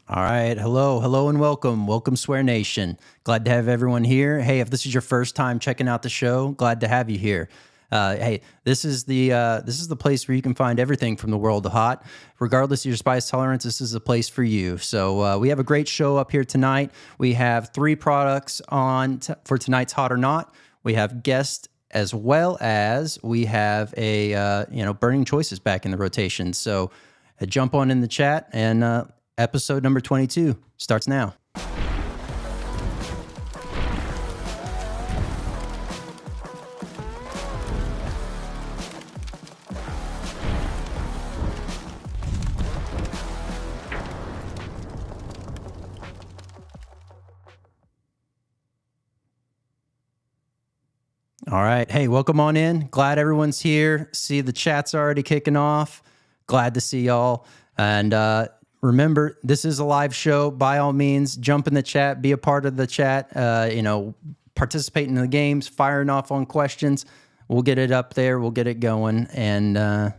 All right. Hello, and welcome. Welcome, Swear Nation. Glad to have everyone here. Hey, if this is your first time checking out the show, glad to have you here. Hey, this is the place where you can find everything from the world of hot. Regardless of your spice tolerance, this is a place for you. So we have a great show up here tonight. We have 3 products on for tonight's Hot or Not. We have guests, as well as we have a burning choices back in the rotation. So jump on in the chat, and episode number 22 starts now. All right. Hey, welcome on in. Glad everyone's here. See, the chat's already kicking off. Glad to see y'all. And remember, this is a live show. By all means, jump in the chat, be a part of the chat, participate in the games, firing off on questions. We'll get it up there. We'll get it going. And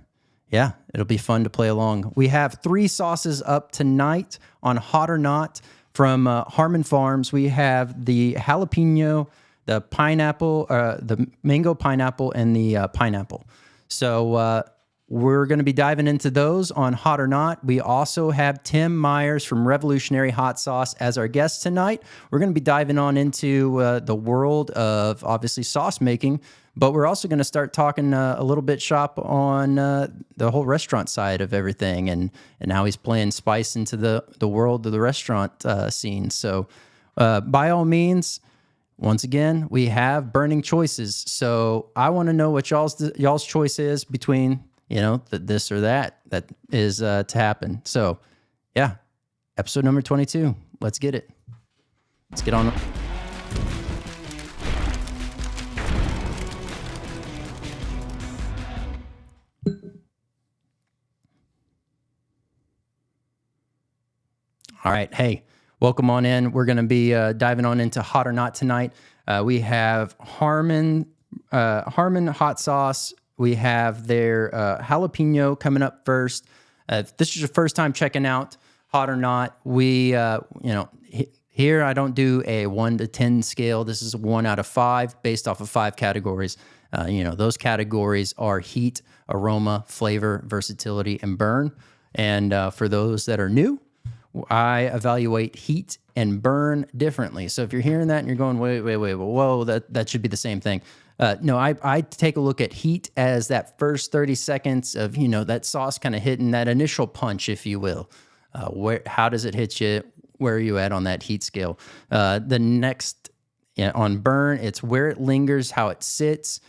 yeah, it'll be fun to play along. We have 3 sauces up tonight on Hot or Not from Harman Farms. We have the jalapeno, the pineapple, the mango pineapple, and the pineapple. So we're going to be diving into those on Hot or Not. We also have Tim Myers from Revolutionary Hot Sauce as our guest tonight. We're going to be diving on into the world of, obviously, sauce making, but we're also going to start talking a little bit shop on the whole restaurant side of everything, and how he's playing spice into the world of the restaurant scene. So by all means, once again, we have burning choices. So I want to know what y'all's choice is between, this or that is to happen. So yeah, episode number 22. Let's get it. Let's get on. All right. Hey, welcome on in. We're going to be diving on into Hot or Not tonight. We have Harman hot sauce. We have their jalapeno coming up first. If this is your first time checking out Hot or Not, we, here I don't do a 1 to 10 scale. This is 1 out of 5 based off of 5 categories. Those categories are heat, aroma, flavor, versatility, and burn. And for those that are new, I evaluate heat and burn differently. So if you're hearing that and you're going, wait, whoa, that should be the same thing. No, I take a look at heat as that first 30 seconds of, that sauce kind of hitting that initial punch, if you will. How does it hit you? Where are you at on that heat scale? The next, on burn, it's where it lingers, how it sits.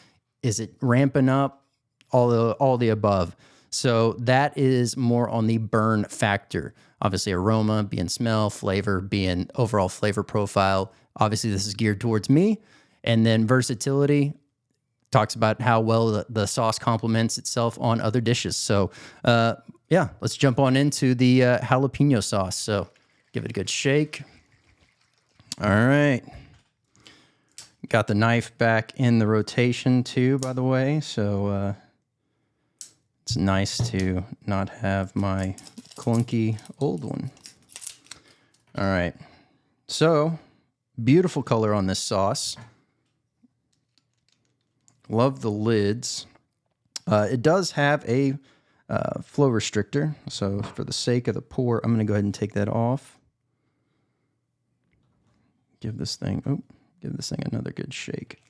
Is it ramping up? All the above. So that is more on the burn factor. Obviously, aroma being smell, flavor being overall flavor profile. Obviously, this is geared towards me. And then versatility talks about how well the sauce complements itself on other dishes. So, let's jump on into the jalapeno sauce. So give it a good shake. All right. Got the knife back in the rotation too, by the way. So it's nice to not have my clunky old one. All right. So beautiful color on this sauce. Love the lids. It does have a flow restrictor. So for the sake of the pour, I'm going to go ahead and take that off. Give this thing another good shake.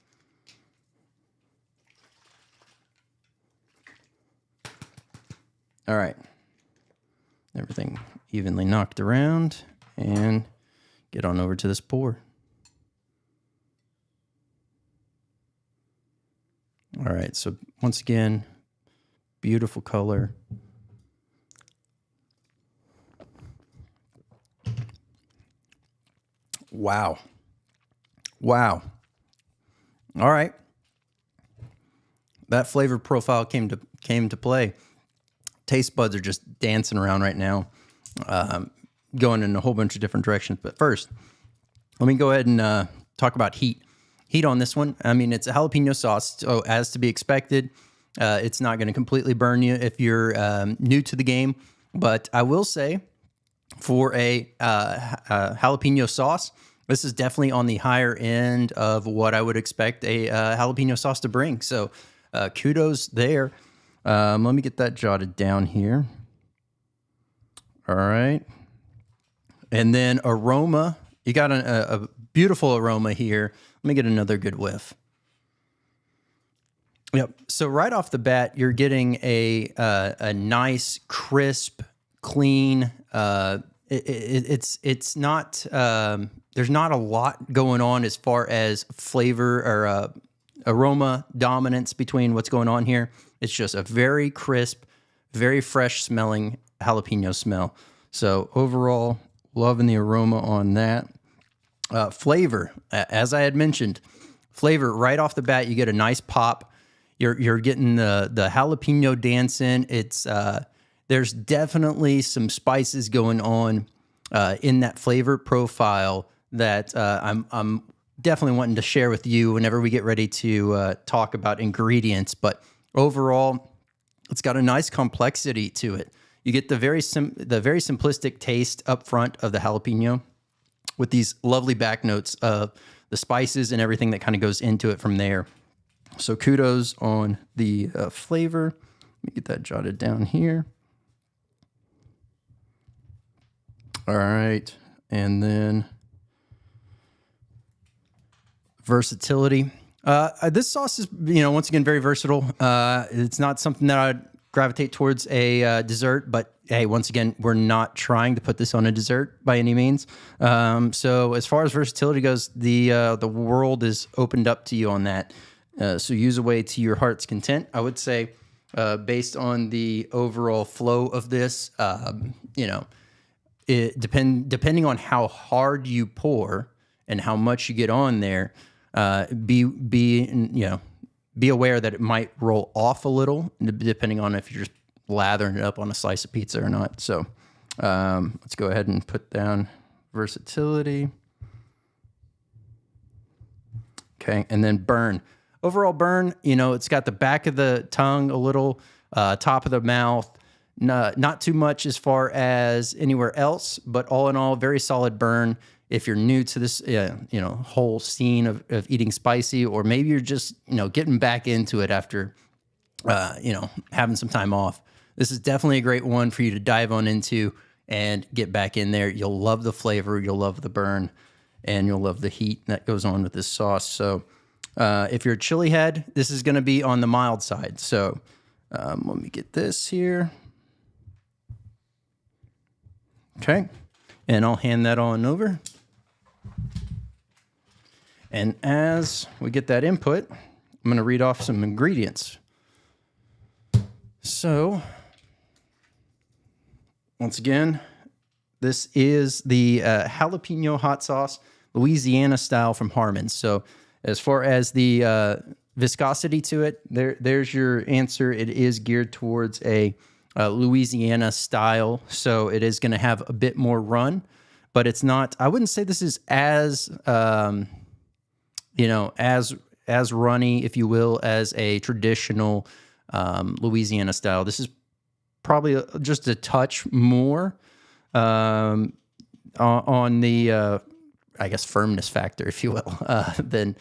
All right. Everything evenly knocked around, and get on over to this pour. All right, so once again, beautiful color. Wow. Wow. All right. That flavor profile came to play. Taste buds are just dancing around right now, going in a whole bunch of different directions. But first, let me go ahead and talk about heat. Heat on this one. I mean, it's a jalapeno sauce, so as to be expected, it's not going to completely burn you if you're new to the game. But I will say, for a jalapeno sauce, this is definitely on the higher end of what I would expect a jalapeno sauce to bring. So kudos there. Let me get that jotted down here. All right. And then aroma. You got a beautiful aroma here. Let me get another good whiff. Yep. So right off the bat, you're getting a nice, crisp, clean. It's not. There's not a lot going on as far as flavor or aroma dominance between what's going on here. It's just a very crisp, very fresh smelling jalapeno smell. So overall, loving the aroma on that. Flavor, as I had mentioned, flavor right off the bat, you get a nice pop. You're getting the jalapeno dancing. It's there's definitely some spices going on in that flavor profile that I'm definitely wanting to share with you whenever we get ready to talk about ingredients. But overall, it's got a nice complexity to it. You get the very simplistic taste up front of the jalapeno with these lovely back notes of the spices and everything that kind of goes into it from there. So kudos on the flavor. Let me get that jotted down here. All right. And then versatility. This sauce is, once again, very versatile. It's not something that I'd gravitate towards a dessert, but hey, once again, we're not trying to put this on a dessert by any means. So as far as versatility goes, the world is opened up to you on that. So use away to your heart's content. I would say, based on the overall flow of this, depending on how hard you pour and how much you get on there, be aware that it might roll off a little, depending on if you're just lathering it up on a slice of pizza or not. So let's go ahead and put down versatility. Okay, and then burn. Overall burn, it's got the back of the tongue a little, top of the mouth, not too much as far as anywhere else, but all in all, very solid burn. If you're new to this, whole scene of eating spicy, or maybe you're just, getting back into it after, having some time off, this is definitely a great one for you to dive on into and get back in there. You'll love the flavor, you'll love the burn, and you'll love the heat that goes on with this sauce. So if you're a chili head, this is going to be on the mild side. So let me get this here. Okay. And I'll hand that on over. And as we get that input, I'm going to read off some ingredients. So, once again, this is the jalapeno hot sauce, Louisiana style from Harman. So, as far as the viscosity to it, there's your answer. It is geared towards a Louisiana style, so it is going to have a bit more run. but it's not. I wouldn't say this is as as runny, if you will, as a traditional Louisiana style. This is probably just a touch more on the I guess firmness factor, if you will, than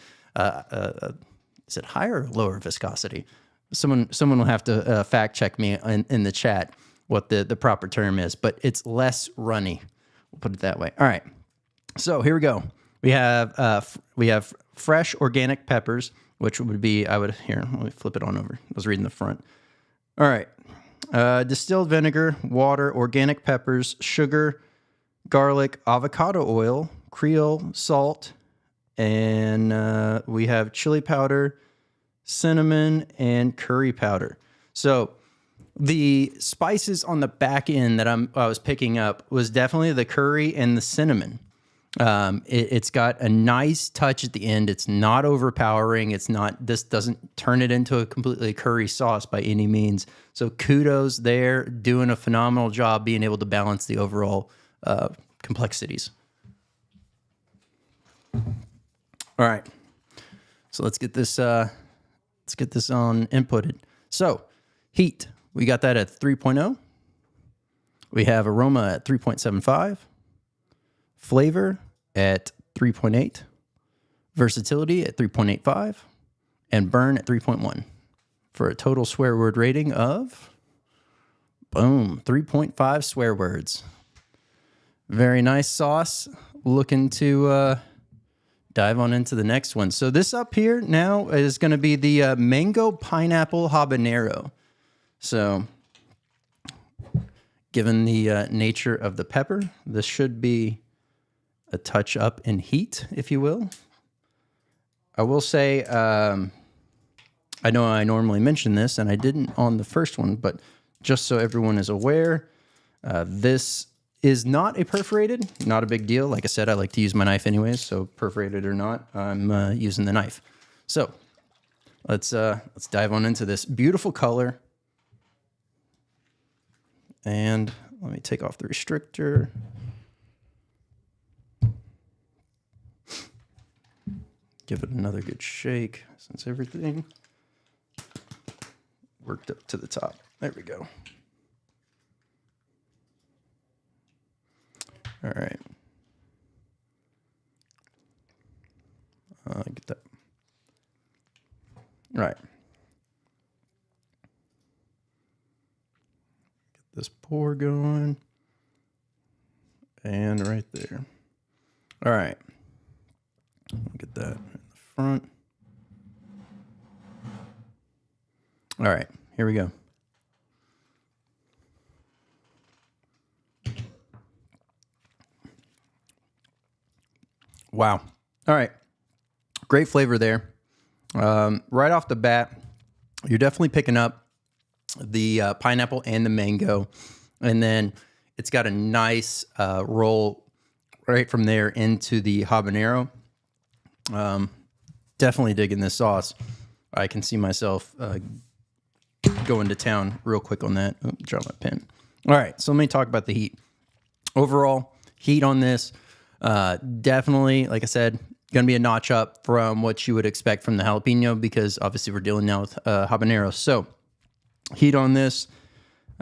is it higher or lower viscosity? Someone will have to fact check me in the chat what the proper term is, but it's less runny. We'll put it that way. All right. So here we go. We have fresh organic peppers, which would be, let me flip it on over. I was reading the front. All right. Distilled vinegar, water, organic peppers, sugar, garlic, avocado oil, Creole salt, and we have chili powder, cinnamon, and curry powder. So the spices on the back end that I was picking up was definitely the curry and the cinnamon. It's got a nice touch at the end. It's not overpowering. This doesn't turn it into a completely curry sauce by any means. So kudos there, doing a phenomenal job being able to balance the overall complexities. All right, so let's get this on inputted. So heat, we got that at 3.0. We have aroma at 3.75. Flavor at 3.8, versatility at 3.85, and burn at 3.1 for a total swear word rating of, boom, 3.5 swear words. Very nice sauce. Looking to dive on into the next one. So this up here now is going to be the mango pineapple habanero. So given the nature of the pepper, this should be a touch up in heat, if you will. I will say, I know I normally mention this, and I didn't on the first one, but just so everyone is aware, this is not a perforated, not a big deal. Like I said, I like to use my knife anyways, so perforated or not, I'm using the knife. So let's dive on into this beautiful color. And let me take off the restrictor. Give it another good shake since everything worked up to the top. There we go. All right. Get that. All right. Get this pour going. And right there. All right. Get that in the front. All right, here we go. Wow. All right. Great flavor there. Right off the bat, you're definitely picking up the pineapple and the mango. And then it's got a nice roll right from there into the habanero. Definitely digging this sauce. I can see myself going to town real quick on that. Oh, drop my pen. All right, so let me talk about the heat. Overall, heat on this, definitely, like I said, going to be a notch up from what you would expect from the jalapeno because obviously we're dealing now with habanero. So heat on this,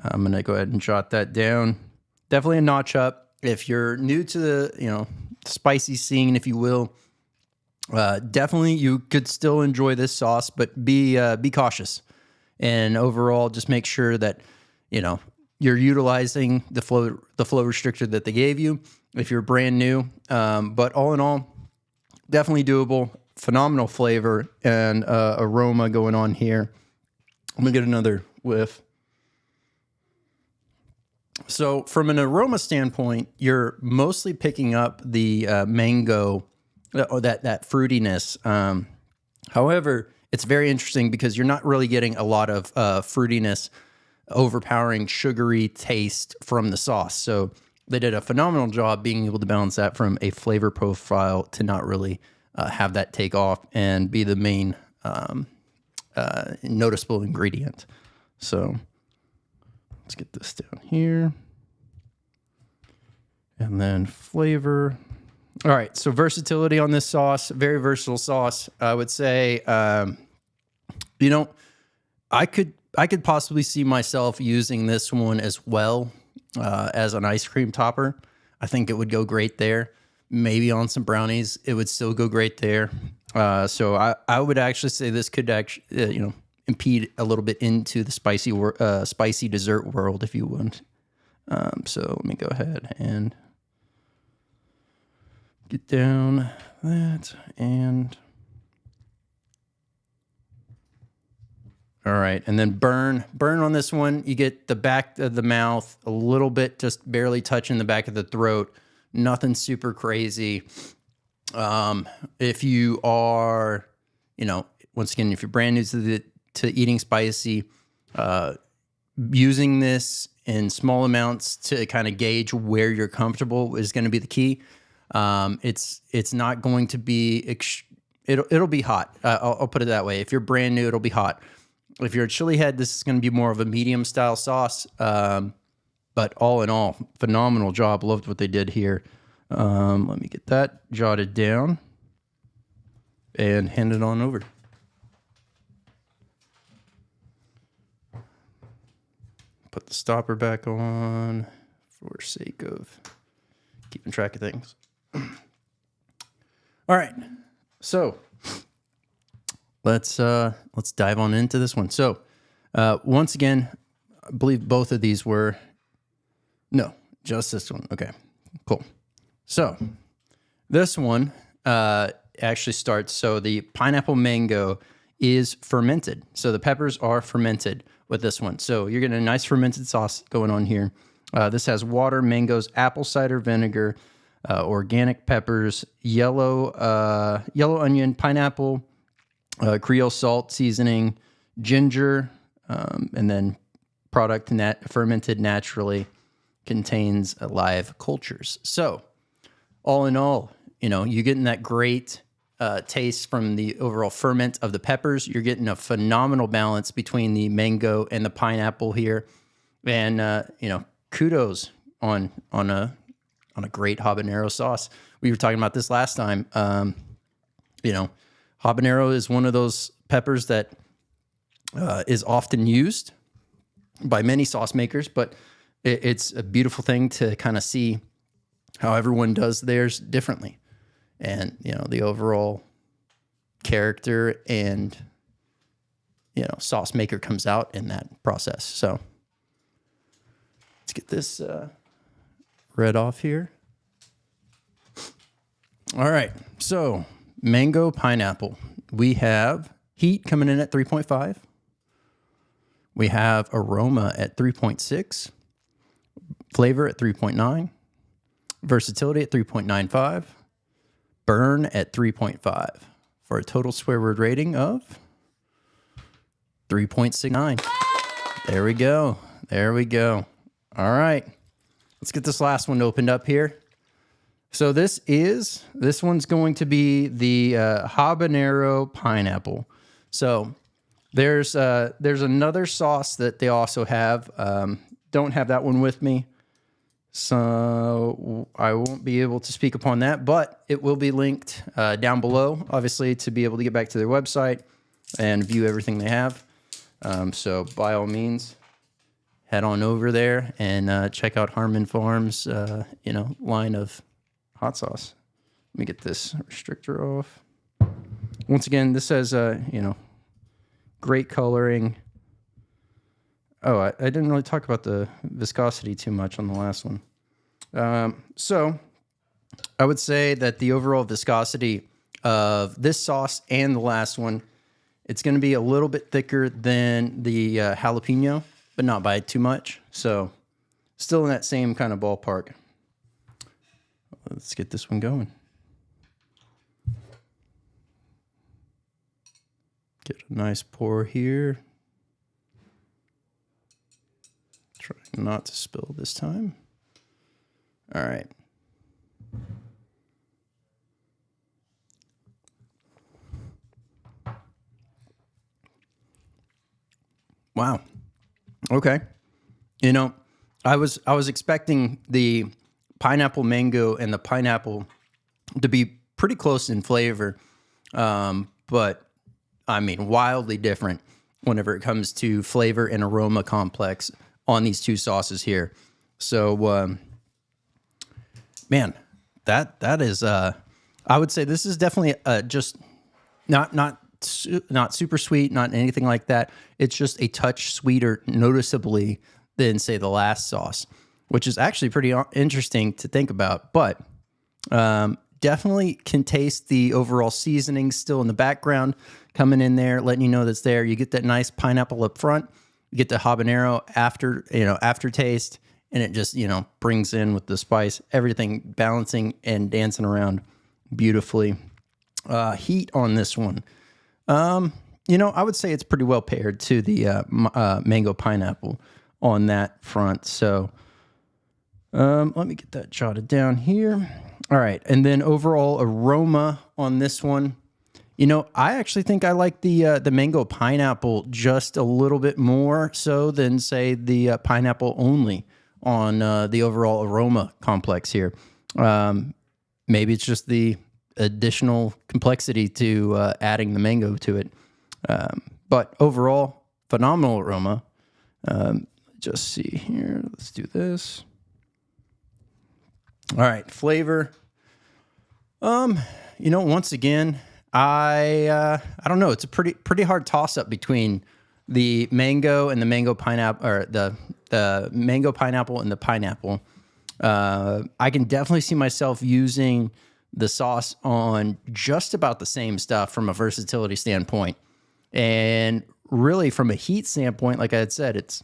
I'm going to go ahead and jot that down. Definitely a notch up. If you're new to the spicy scene, if you will, definitely you could still enjoy this sauce, but be cautious. And overall, just make sure that you're utilizing the flow restrictor that they gave you if you're brand new. But all in all, definitely doable. Phenomenal flavor and aroma going on here. I'm gonna get another whiff. So from an aroma standpoint, you're mostly picking up the mango, that fruitiness. However, it's very interesting because you're not really getting a lot of fruitiness, overpowering sugary taste from the sauce. So they did a phenomenal job being able to balance that from a flavor profile to not really have that take off and be the main noticeable ingredient. So let's get this down here. And then flavor. All right, so versatility on this sauce, very versatile sauce. I would say, you know, I could possibly see myself using this one as well as an ice cream topper. I think it would go great there. Maybe on some brownies, it would still go great there. So I would actually say this could actually, you know, impede a little bit into the spicy dessert world, if you would. So let me go ahead and get down that and all right, and then burn on this one. You get the back of the mouth a little bit, just barely touching the back of the throat. Nothing super crazy. If you are, you know, once again, if you're brand new to eating spicy, using this in small amounts to kind of gauge where you're comfortable is going to be the key. It's not going to be it'll be hot. I'll put it that way. If you're brand new, it'll be hot. If you're a chili head, this is going to be more of a medium style sauce. But all in all, phenomenal job. Loved what they did here. Let me get that jotted down and hand it on over. Put the stopper back on for sake of keeping track of things. All right, so let's dive on into this one. So once again, I believe both of these were just this one. Okay, cool. So this one actually starts. So the pineapple mango is fermented. So the peppers are fermented with this one. So you're getting a nice fermented sauce going on here. This has water, mangoes, apple cider vinegar, organic peppers, yellow onion, pineapple, Creole salt seasoning, ginger, and then product fermented naturally, contains live cultures. So all in all, you know, you're getting that great taste from the overall ferment of the peppers. You're getting a phenomenal balance between the mango and the pineapple here. And, you know, kudos on a great habanero sauce. We were talking about this last time. You know, habanero is one of those peppers that is often used by many sauce makers, but it's a beautiful thing to kind of see how everyone does theirs differently. And, you know, the overall character and, you know, sauce maker comes out in that process. So let's get this red off here. All right. So mango pineapple. We have heat coming in at 3.5. We have aroma at 3.6. Flavor at 3.9. Versatility at 3.95. Burn at 3.5 for a total swear word rating of 3.69. There we go. There we go. All right. Let's get this last one opened up here. So this one's going to be the habanero pineapple. So there's another sauce that they also have. Don't have that one with me, so I won't be able to speak upon that, but it will be linked down below, obviously, to be able to get back to their website and view everything they have. So by all means, head on over there and check out Harman Farms, you know, line of hot sauce. Let me get this restrictor off. Once again, this says, you know, great coloring. Oh, I didn't really talk about the viscosity too much on the last one. So I would say that the overall viscosity of this sauce and the last one, it's going to be a little bit thicker than the jalapeno, but not by too much. So still in that same kind of ballpark. Let's get this one going. Get a nice pour here. Try not to spill this time. All right. Wow. Okay. You know, I was expecting the pineapple mango and the pineapple to be pretty close in flavor, but I mean wildly different whenever it comes to flavor and aroma complex on these two sauces here. So, man, that is I would say this is definitely just not super sweet, not anything like that. It's just a touch sweeter noticeably than, say, the last sauce, which is actually pretty interesting to think about. But definitely can taste the overall seasoning still in the background coming in there, letting you know that's there. You get that nice pineapple up front. You get the habanero aftertaste, and it just, brings in with the spice, everything balancing and dancing around beautifully. Heat on this one. I would say it's pretty well paired to the mango pineapple on that front. So let me get that jotted down here. All right. And then overall aroma on this one, I actually think I like the mango pineapple just a little bit more so than, say, the pineapple only on the overall aroma complex here. Maybe it's just the additional complexity to adding the mango to it. But overall, phenomenal aroma. Just see here. Let's do this. All right, flavor. Once again, I don't know. It's a pretty hard toss up between the mango and the mango pineapple, or the mango pineapple and the pineapple. I can definitely see myself using the sauce on just about the same stuff from a versatility standpoint. And really from a heat standpoint, like I had said, it's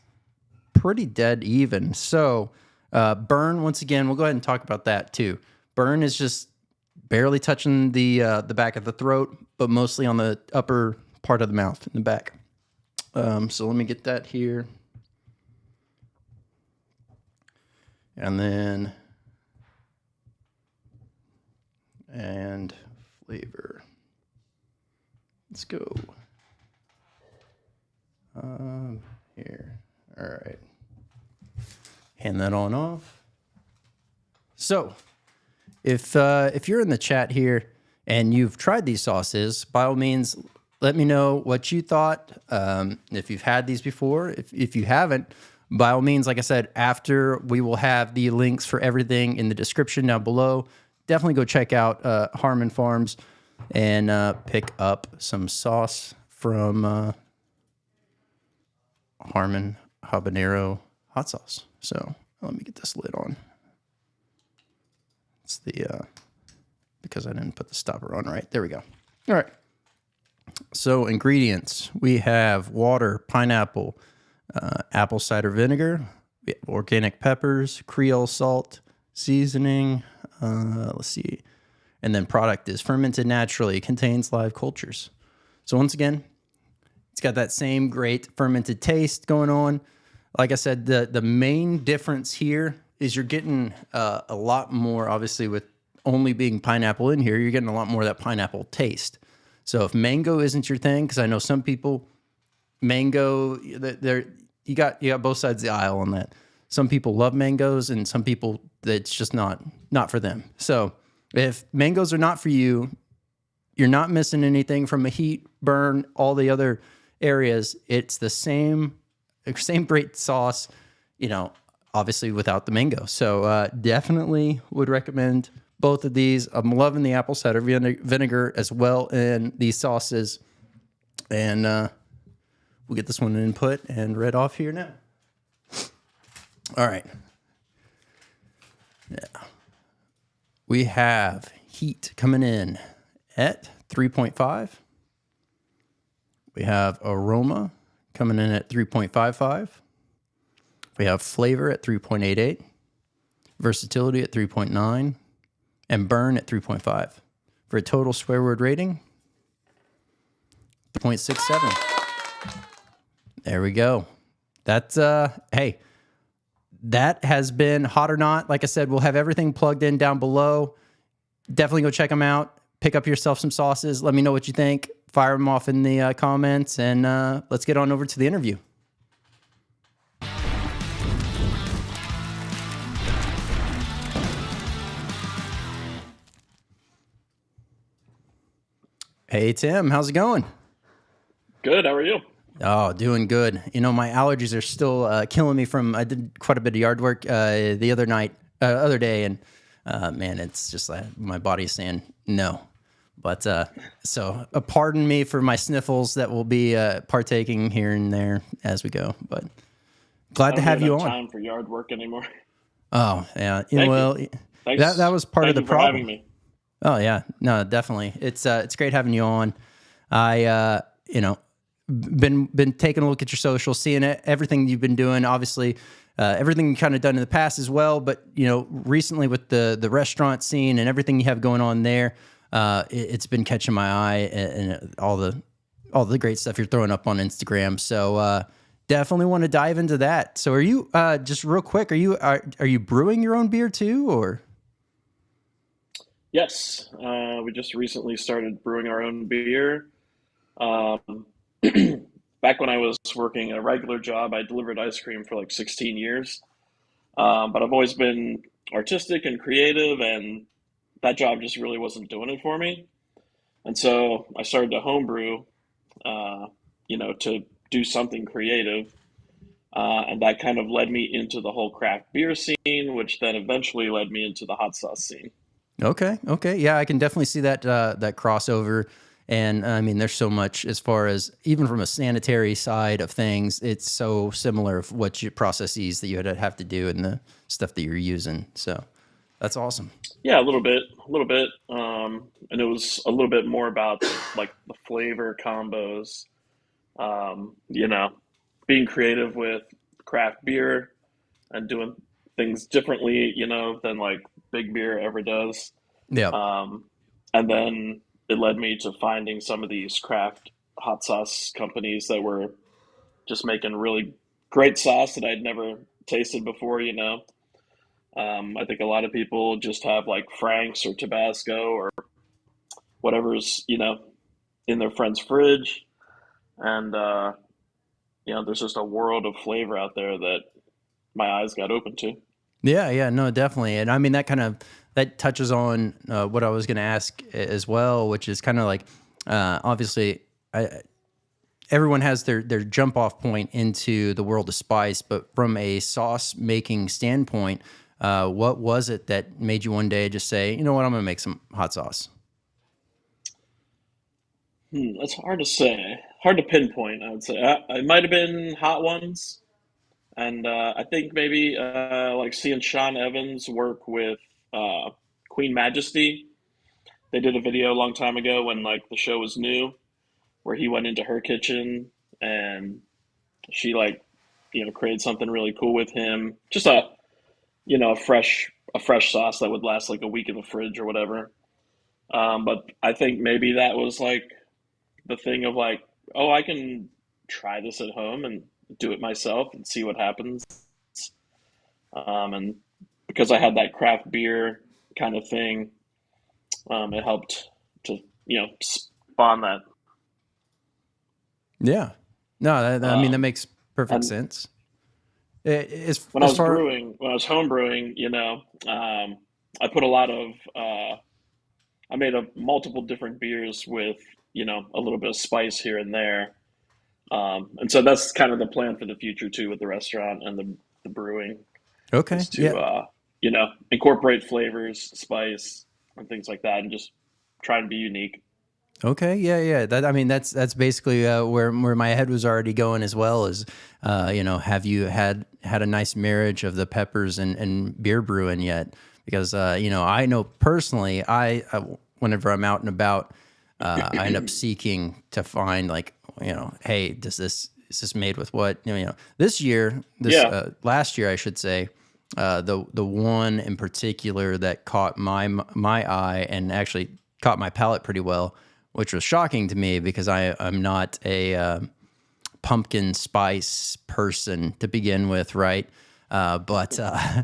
pretty dead even. So burn, once again, we'll go ahead and talk about that too. Burn is just barely touching the back of the throat, but mostly on the upper part of the mouth in the back. So let me get that here. And then, and flavor. Let's go. Here. All right. Hand that on off. So, if you're in the chat here and you've tried these sauces, by all means, let me know what you thought. If you've had these before, if you haven't, by all means, like I said, after we will have the links for everything in the description down below. Definitely go check out Harman Farms and pick up some sauce from Harman Habanero hot sauce. So let me get this lid on. It's the, because I didn't put the stopper on right. There we go. All right. So ingredients, we have water, pineapple, apple cider vinegar, we have organic peppers, Creole salt, seasoning, let's see. And then product is fermented naturally, contains live cultures. So once again, it's got that same great fermented taste going on. Like I said, the main difference here is you're getting a lot more, obviously with only being pineapple in here, you're getting a lot more of that pineapple taste. So if mango isn't your thing, because I know some people, mango, you got both sides of the aisle on that. Some people love mangoes, and some people, it's just not for them. So if mangoes are not for you, you're not missing anything from a heat, burn, all the other areas. It's the same great sauce, obviously without the mango. So definitely would recommend both of these. I'm loving the apple cider vinegar as well in these sauces. And we'll get this one input and read off here now. All right. Yeah. We have heat coming in at 3.5. We have aroma coming in at 3.55. We have flavor at 3.88. Versatility at 3.9. And burn at 3.5. For a total swear word rating, 0.67. There we go. That's, hey, that has been Hot or Not. Like I said, we'll have everything plugged in down below. Definitely go check them out. Pick up yourself some sauces. Let me know what you think. Fire them off in the comments, and let's get on over to the interview. Hey, Tim, how's it going? Good. How are you? Oh, doing good. You know, my allergies are still killing me from, I did quite a bit of yard work the other day, and man, it's just like my body's saying no. But so pardon me for my sniffles that will be partaking here and there as we go. But I glad to don't have even you have on. time for yard work anymore. Oh, yeah. Thank you. Well, that Thanks. was part of Thank the you for having problem. me. Oh yeah, no, definitely. It's great having you on. I you know been taking a look at your social, seeing everything you've been doing. Obviously, everything you kind of done in the past as well. But recently with the restaurant scene and everything you have going on there, it's been catching my eye and all the great stuff you're throwing up on Instagram. So definitely want to dive into that. So are you just real quick? Are you brewing your own beer too, or? Yes, we just recently started brewing our own beer. Um, Back when I was working a regular job, I delivered ice cream for like 16 years. But I've always been artistic and creative, and that job just really wasn't doing it for me. And so I started to homebrew, uh, to do something creative. And that kind of led me into the whole craft beer scene, which then eventually led me into the hot sauce scene. Okay. Okay. Yeah, I can definitely see that crossover. And I mean, there's so much as far as even from a sanitary side of things, it's so similar of what your processes that you would have to do and the stuff that you're using. So that's awesome. Yeah, a little bit. And it was a little bit more about like the flavor combos, being creative with craft beer and doing things differently, than like big beer ever does. Yeah. Um, and then it led me to finding some of these craft hot sauce companies that were just making really great sauce that I'd never tasted before. I think a lot of people just have like Frank's or Tabasco or whatever's, in their friend's fridge. And, there's just a world of flavor out there that my eyes got open to. Yeah. Yeah. No, definitely. And I mean, that touches on what I was going to ask as well, which is kind of like, obviously, everyone has their jump off point into the world of spice, but from a sauce making standpoint, what was it that made you one day just say, you know what, I'm gonna make some hot sauce? That's hard to say. Hard to pinpoint, I would say. It might have been Hot Ones. And I think maybe like seeing Sean Evans work with uh, Queen Majesty. They did a video a long time ago when like the show was new, where he went into her kitchen and she like created something really cool with him. Just a fresh sauce that would last like a week in the fridge or whatever. But I think maybe that was like the thing of like, oh, I can try this at home and do it myself and see what happens. And because I had that craft beer kind of thing, it helped to spawn that. Yeah, no, I mean that Um, makes perfect and sense. As when I as was far brewing, when I was home brewing, I put a lot of I made multiple different beers with a little bit of spice here and there. And so that's kind of the plan for the future too with the restaurant and the brewing okay, is yeah, to incorporate flavors, spice, and things like that, and just try and be unique. okay, yeah, yeah. That I mean that's basically where my head was already going as well. Is have you had a nice marriage of the peppers and beer brewing yet? Because I know personally, whenever I'm out and about, I end up seeking to find like hey, is this made with what this year, this Yeah, last year I should say. The one in particular that caught my eye and actually caught my palate pretty well, which was shocking to me because I'm not a pumpkin spice person to begin with, right? But uh,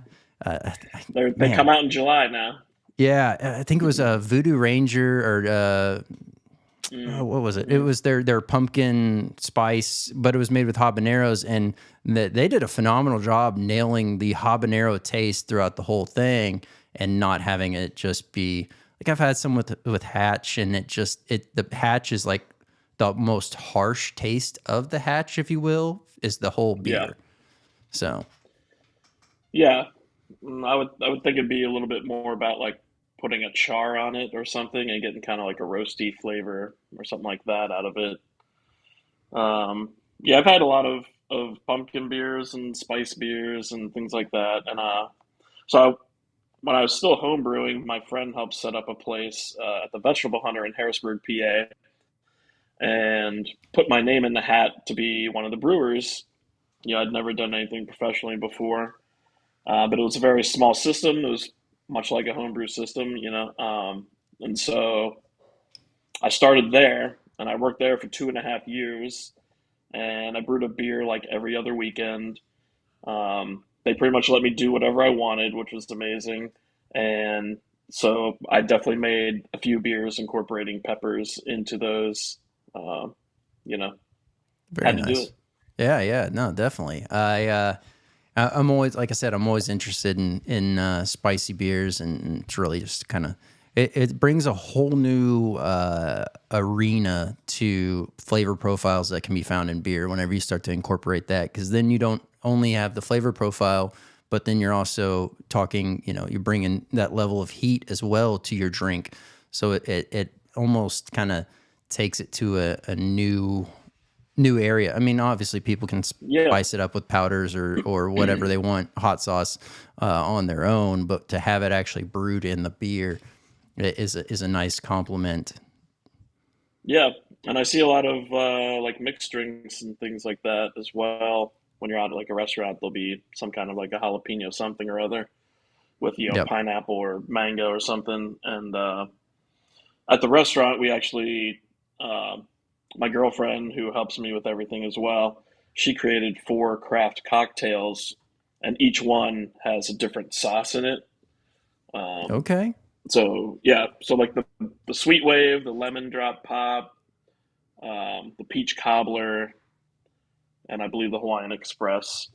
they come man, out in July now. yeah, I think it was a Voodoo Ranger or what was it? It Mm-hmm. was their pumpkin spice, but it was made with habaneros, and they did a phenomenal job nailing the habanero taste throughout the whole thing, and not having it just be like I've had some with Hatch, and the Hatch is like the most harsh taste of the Hatch, if you will, is the whole Yeah. beer. So Yeah. I would think it'd be a little bit more about like putting a char on it or something and getting kind of like a roasty flavor or something like that out of it. Yeah, I've had a lot of pumpkin beers and spice beers and things like that. And when I was still home brewing, my friend helped set up a place at the Vegetable Hunter in Harrisburg, PA, and put my name in the hat to be one of the brewers. I'd never done anything professionally before, but it was a very small system. It was much like a homebrew system, and so I started there, and I worked there for 2.5 years, and I brewed a beer like every other weekend. They pretty much let me do whatever I wanted, which was amazing. And so I definitely made a few beers incorporating peppers into those. Uh, you know, very had to do it. nice. Yeah, yeah, no, definitely. I'm always, like I said, I'm always interested in spicy beers, and it's really just kind of it brings a whole new arena to flavor profiles that can be found in beer whenever you start to incorporate that, because then you don't only have the flavor profile, but then you're also talking, you're bringing that level of heat as well to your drink. So it almost kind of takes it to a new area. I mean, obviously people can Yeah, spice it up with powders or whatever they want, hot sauce on their own, but to have it actually brewed in the beer is a nice compliment. yeah. And I see a lot of like mixed drinks and things like that as well. When you're out at like a restaurant, there'll be some kind of like a jalapeno something or other with Yep. pineapple or mango or something. And at the restaurant, we actually, uh, my girlfriend who helps me with everything as well, she created 4 craft cocktails, and each one has a different sauce in it. Um, Okay. so yeah, so like the sweet wave, the lemon drop pop, the peach cobbler, and I believe the Hawaiian Express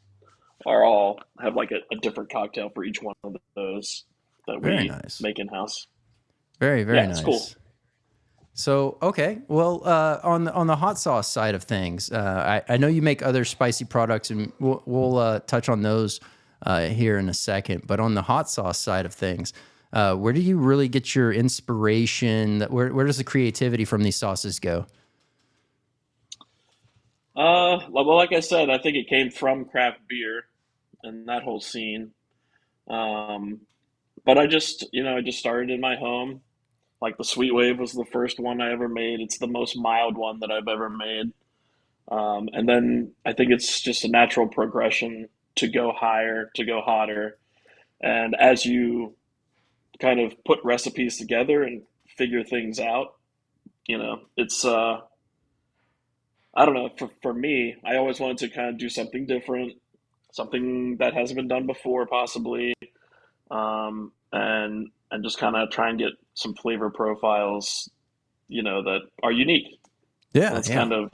are all have like a different cocktail for each one of those that Very we nice. make in house. Very, Yeah, very it's cool. nice. So, okay. Well, on the hot sauce side of things, I know you make other spicy products, and we'll touch on those here in a second. But on the hot sauce side of things, where do you really get your inspiration? Where does the creativity from these sauces go? Well, like I said, I think it came from craft beer and that whole scene. Um, but I just started in my home. Like the Sweet Wave was the first one I ever made. It's the most mild one that I've ever made. And then I think it's just a natural progression to go higher, to go hotter. And as you kind of put recipes together and figure things out, it's I don't know, for me, I always wanted to kind of do something different, something that hasn't been done before, possibly, and just kind of try and get some flavor profiles, that are unique. And Yeah, it's yeah. kind of,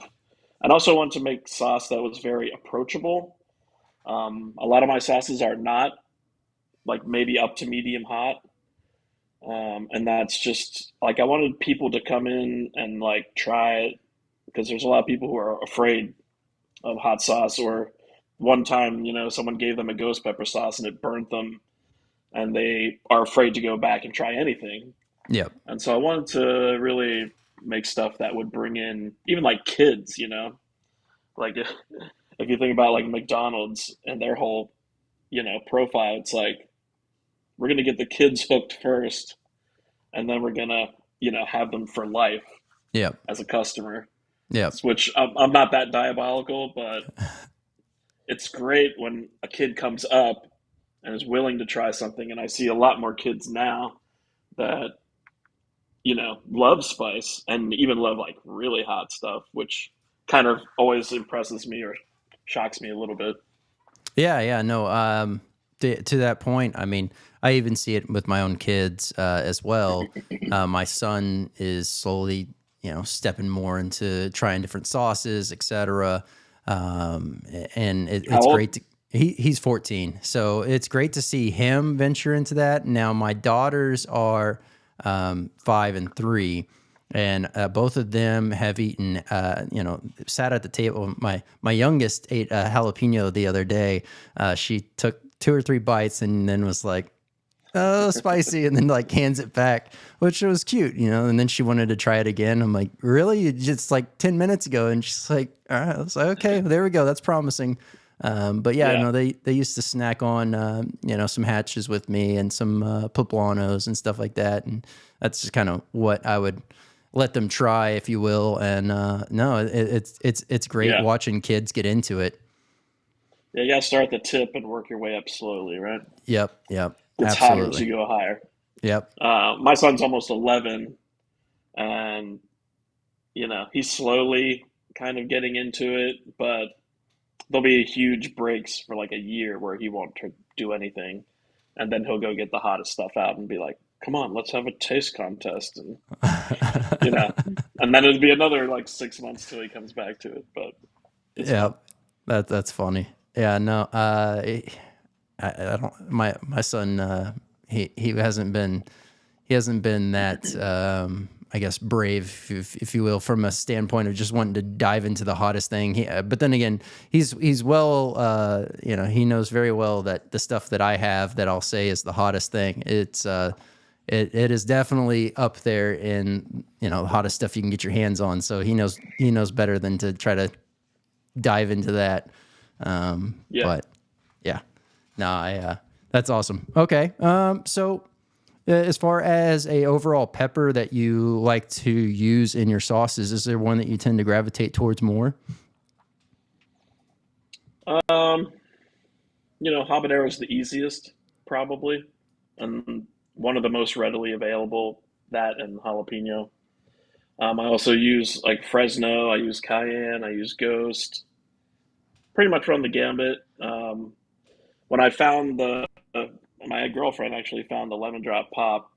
and also want to make sauce that was very approachable. A lot of my sauces are not like maybe up to medium hot. And that's just like I wanted people to come in and like try it because there's a lot of people who are afraid of hot sauce, or one time, someone gave them a ghost pepper sauce and it burnt them, and they are afraid to go back and try anything. Yep. And so I wanted to really make stuff that would bring in even like kids, like if you think about like McDonald's and their whole, profile, it's like we're going to get the kids hooked first, and then we're going to, have them for life Yep. as a customer. Yep. Which I'm not that diabolical, but it's great when a kid comes up and is willing to try something. And I see a lot more kids now that, love spice and even love like really hot stuff, which kind of always impresses me or shocks me a little bit. Yeah, yeah, no. To that point, I mean, I even see it with my own kids as well. My son is slowly, stepping more into trying different sauces, etc. And How it's old? great to. He's 14, so it's great to see him venture into that. Now, my daughters are 5 and 3. And both of them have eaten, sat at the table. My youngest ate a jalapeno the other day. She took 2 or 3 bites and then was like, "Oh, spicy," and then like hands it back, which was cute, and then she wanted to try it again. I'm like, "Really? Just like 10 minutes ago?" And she's like, "All right." I was like, "Okay, there we go. That's promising." But yeah, Yeah. no, they used to snack on, some hatches with me and some poblanos and stuff like that. And that's just kind of what I would let them try, if you will. And no, it's great Yeah. watching kids get into it. Yeah, you gotta start at the tip and work your way up slowly, right? Yep, It's hotter as absolutely. you go higher. Yep. My son's almost 11, and he's slowly kind of getting into it, but there'll be huge breaks for like a year where he won't do anything, and then he'll go get the hottest stuff out and be like, "Come on, let's have a taste contest," and you know, and then it'll be another like 6 months till he comes back to it, but it's Yeah, fun. that's funny. Yeah, no, I don't. My son, he hasn't been that I guess brave, if you will, from a standpoint of just wanting to dive into the hottest thing. But then again, he's well, he knows very well that the stuff that I have that I'll say is the hottest thing. It is definitely up there in the hottest stuff you can get your hands on. So he knows better than to try to dive into that. Yeah. But yeah, no, that's awesome. Okay. So as far as a overall pepper that you like to use in your sauces, is there one that you tend to gravitate towards more? Um, habanero is the easiest, probably, and one of the most readily available. That and jalapeno. I also use like Fresno. I use cayenne. I use Ghost. Pretty much run the gambit. When I found my girlfriend actually found the lemon drop pop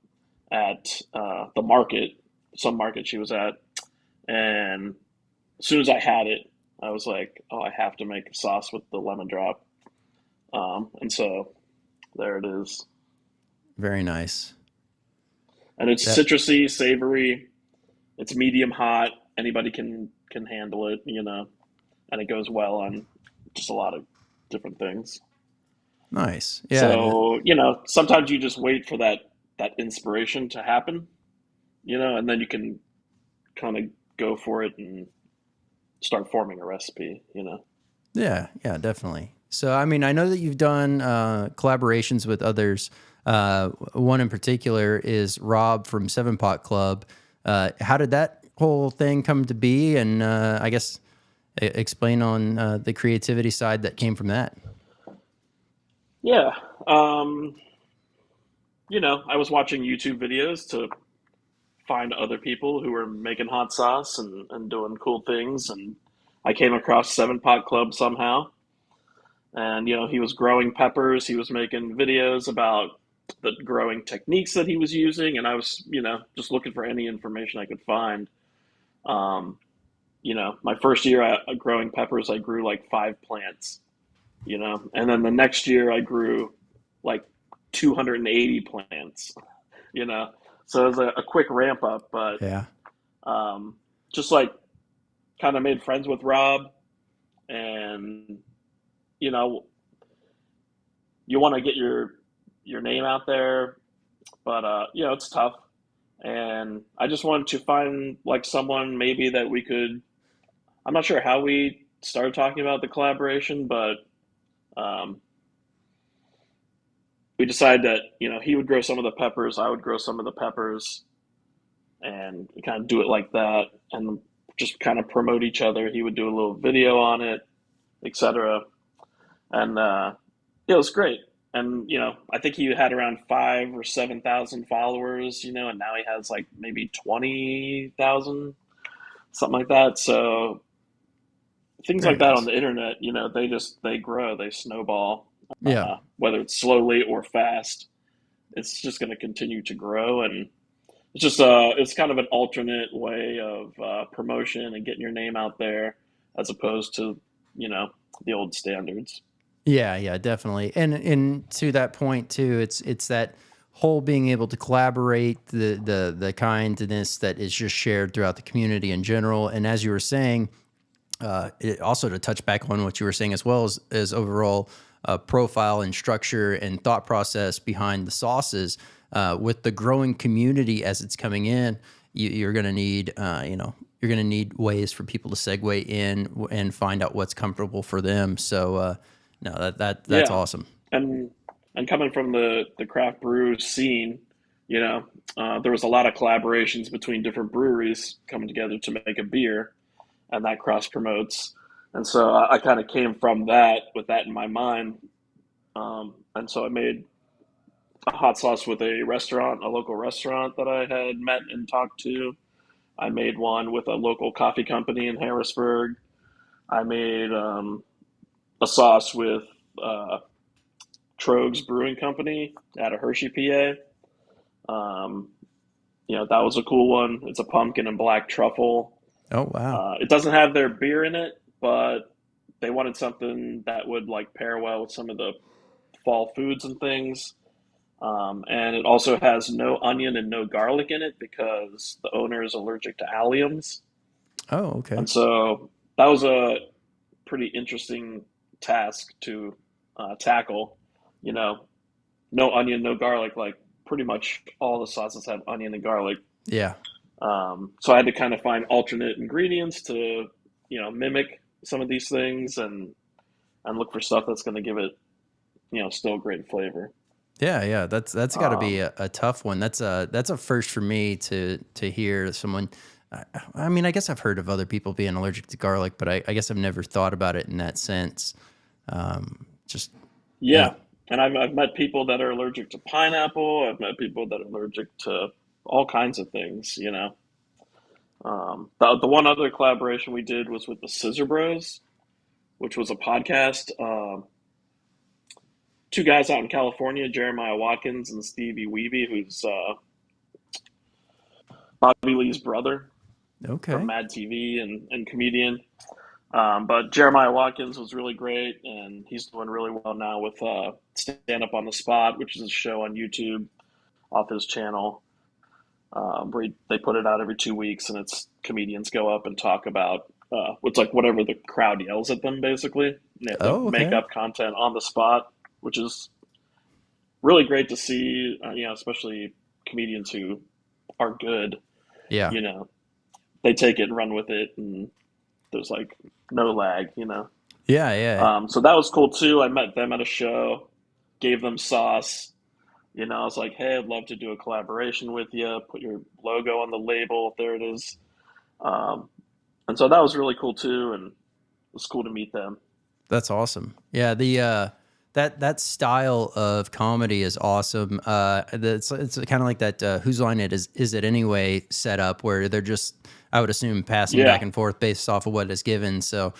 at the market, some market she was at, and as soon as I had it, I was like, "Oh, I have to make a sauce with the lemon drop." And so there it is. Very nice. And it's That citrusy, savory. It's medium hot. Anybody can handle it, and it goes well on just a lot of different things. nice. Yeah. So, sometimes you just wait for that inspiration to happen, and then you can kind of go for it and start forming a recipe. Yeah, definitely. So, I mean, I know that you've done collaborations with others. One in particular is Rob from Seven Pot Club. How did that whole thing come to be? And I guess explain on the creativity side that came from that. Yeah. I was watching YouTube videos to find other people who were making hot sauce and doing cool things. And I came across Seven Pot Club somehow. And, he was growing peppers. He was making videos about the growing techniques that he was using. And I was, just looking for any information I could find. Um, my first year growing peppers, I grew like 5 plants, and then the next year I grew like 280 plants, you know. So it was a quick ramp up, but Yeah. just like kind of made friends with Rob, and you know, you want to get your name out there, but it's tough. And I just wanted to find like someone maybe that we could. I'm not sure how we started talking about the collaboration, but um, we decided that he would grow some of the peppers, I would grow some of the peppers, and kind of do it like that, and just kind of promote each other. He would do a little video on it, etc. And it was great. And I think he had around 5 or 7 thousand followers, and now he has like maybe 20,000, something like that. So things Very like that on nice. the internet, they grow, they snowball, Yeah. whether it's slowly or fast. It's just going to continue to grow, and it's kind of an alternate way of promotion and getting your name out there, as opposed to you know the old standards. Yeah, definitely. And to that point too, it's that whole being able to collaborate, the kindness that is just shared throughout the community in general. And as you were saying, it also to touch back on what you were saying as well as overall profile and structure and thought process behind the sauces, with the growing community as it's coming in, you're going to need, you're going to need ways for people to segue in and find out what's comfortable for them. So, no, that's Yeah, awesome. and coming from the craft brew scene, there was a lot of collaborations between different breweries coming together to make a beer, and that cross promotes. And so I kind of came from that with that in my mind, and so I made a hot sauce with a local restaurant that I had met and talked to. I made one with a local coffee company in Harrisburg. I made a sauce with uh, Trogs Brewing Company out of Hershey, PA. That was a cool one. It's a pumpkin and black truffle. Oh, wow. It doesn't have their beer in it, but they wanted something that would like pair well with some of the fall foods and things. And it also has no onion and no garlic in it because the owner is allergic to alliums. Oh, okay. And so that was a pretty interesting task to tackle. You know, no onion, no garlic. Like pretty much all the sauces have onion and garlic. Yeah. So I had to kind of find alternate ingredients to, mimic some of these things and look for stuff that's going to give it, still great flavor. Yeah, yeah, that's got to be Um, a tough one. That's a first for me to hear someone. I mean, I guess I've heard of other people being allergic to garlic, but I guess I've never thought about it in that sense. Just yeah. yeah, and I've met people that are allergic to pineapple. I've met people that are allergic to all kinds of things. The one other collaboration we did was with the Scissor Bros, which was a podcast. Two guys out in California, Jeremiah Watkins and Stevie Weeby, who's Bobby Lee's brother from Okay. Mad TV and comedian. But Jeremiah Watkins was really great, and he's doing really well now with Stand Up on the Spot, which is a show on YouTube off his channel. Where they put it out every 2 weeks, and it's comedians go up and talk about what's like whatever the crowd yells at them, basically. They have to Oh, make okay. up content on the spot, which is really great to see. Especially comedians who are good. Yeah. You know, they take it and run with it, and there's like no lag. Yeah, yeah. So that was cool too. I met them at a show, gave them sauce. I was like, hey, I'd love to do a collaboration with you. Put your logo on the label. There it is. Um, and so that was really cool too, and it was cool to meet them. That's awesome. Yeah, the that style of comedy is awesome. It's kind of like that whose line it is it anyway setup where they're just, I would assume, passing Yeah, back and forth based off of what is given. So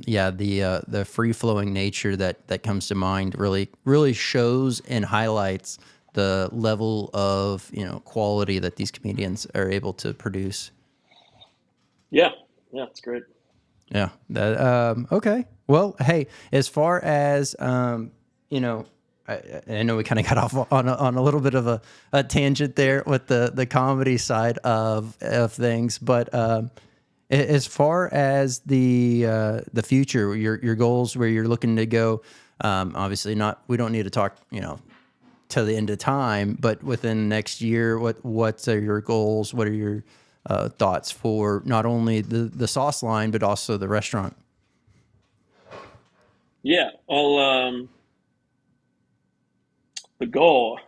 yeah, the free flowing nature that comes to mind really shows and highlights the level of quality that these comedians are able to produce. yeah, yeah. It's great. Yeah. That okay. Well, hey, as far as you know, I know we kind of got off on a little bit of a tangent there with the comedy side of things, but as far as the future, your goals, where you're looking to go, obviously not. We don't need to talk, to the end of time, but within the next year, what are your goals? What are your thoughts for not only the sauce line but also the restaurant? Yeah. Well, the goal,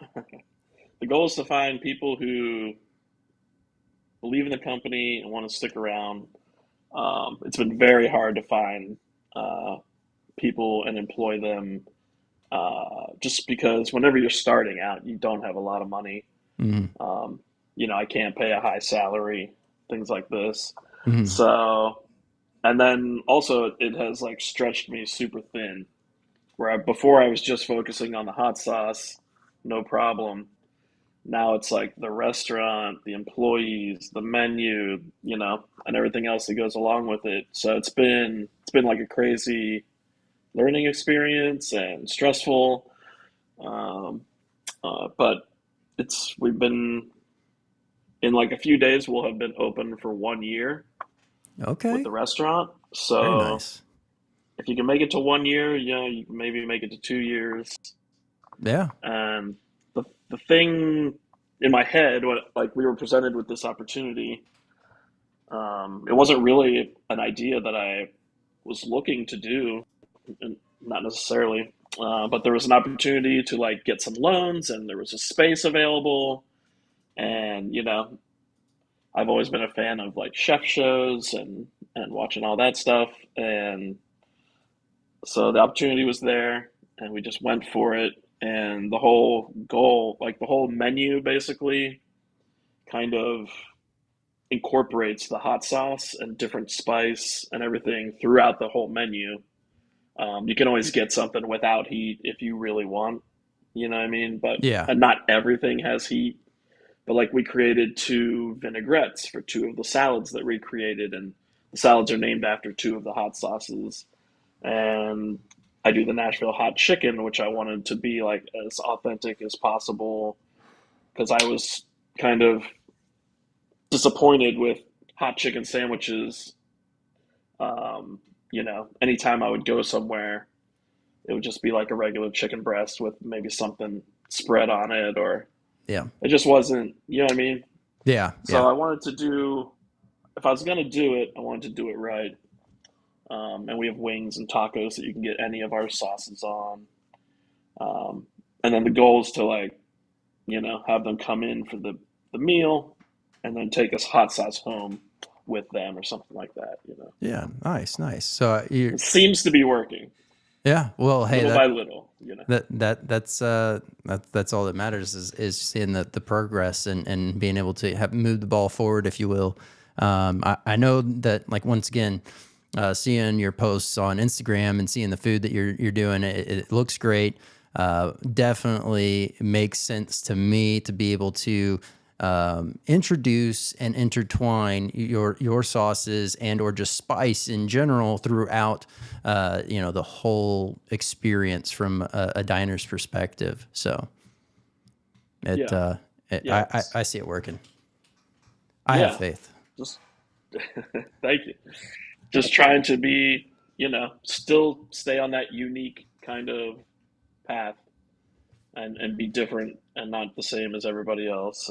the goal is to find people who believe in the company and want to stick around. It's been very hard to find uh, people and employ them, just because whenever you're starting out, you don't have a lot of money. Mm-hmm. Um, I can't pay a high salary, things like this. Mm-hmm. So, and then also it has like stretched me super thin. Before I was just focusing on the hot sauce, no problem. Now it's like the restaurant, the employees, the menu, and everything else that goes along with it. So it's been like a crazy learning experience and stressful. Um, but we've been in like a few days. We'll have been open for 1 year with Okay. the restaurant. Very So nice. if you can make it to 1 year, you can maybe make it to 2 years. Yeah. And the thing in my head, when like we were presented with this opportunity, it wasn't really an idea that I was looking to do, and not necessarily. But there was an opportunity to like get some loans, and there was a space available, and I've always been a fan of like chef shows and watching all that stuff, and so the opportunity was there, and we just went for it. And the whole goal, like the whole menu, basically kind of incorporates the hot sauce and different spice and everything throughout the whole menu. You can always get something without heat if you really want, you know what I mean? But Yeah. and not everything has heat. But like we created two vinaigrettes for two of the salads that we created, and the salads are named after two of the hot sauces. And I do the Nashville hot chicken, which I wanted to be like as authentic as possible because I was kind of disappointed with hot chicken sandwiches. Anytime I would go somewhere, it would just be like a regular chicken breast with maybe something spread on it, or Yeah. it just wasn't, you know what I mean? Yeah. So Yeah. I wanted to do, if I was going to do it, I wanted to do it right. And we have wings and tacos that you can get any of our sauces on. Um, and then the goal is to like, have them come in for the meal and then take us hot sauce home with them or something like that. Yeah. Nice. Nice. So you, It seems to be working yeah. Well, hey, little by little. that's all that matters is seeing the progress and being able to have move the ball forward, if you will. I know that, like, once again, seeing your posts on Instagram and seeing the food that you're doing, it looks great. Definitely makes sense to me to be able to introduce and intertwine your sauces and or just spice in general throughout the whole experience from a diner's perspective. So it, Yeah. uh, it Yeah. I see it working. I have Yeah. faith. Just thank you. Just trying to be, still stay on that unique kind of path and be different and not the same as everybody else.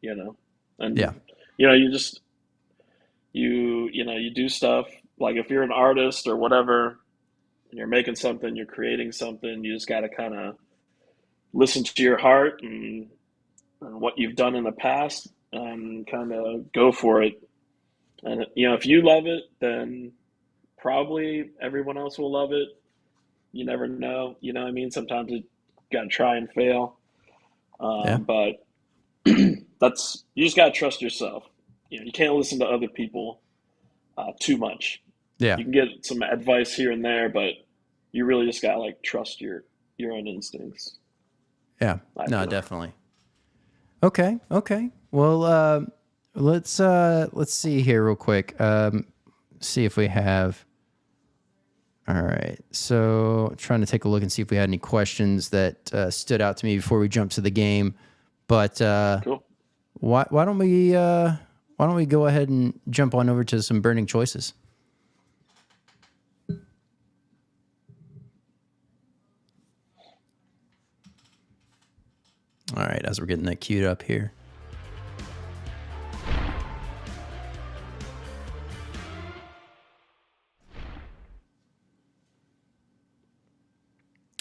You know, Yeah. and, you just, you do stuff like if you're an artist or whatever, and you're making something, you're creating something, you just got to kind of listen to your heart and what you've done in the past and kind of go for it. And, if you love it, then probably everyone else will love it. You never know. You know what I mean? Sometimes you got to try and fail. Yeah. But you just got to trust yourself. You can't listen to other people too much. Yeah. You can get some advice here and there, but you really just got to like trust your own instincts. Yeah. I No, feel. definitely. Okay. Okay. Well, let's see here real quick. See if we have. All right. So trying to take a look and see if we had any questions that stood out to me before we jump to the game. But Cool. why don't we go ahead and jump on over to some burning choices? All right, as we're getting that queued up here.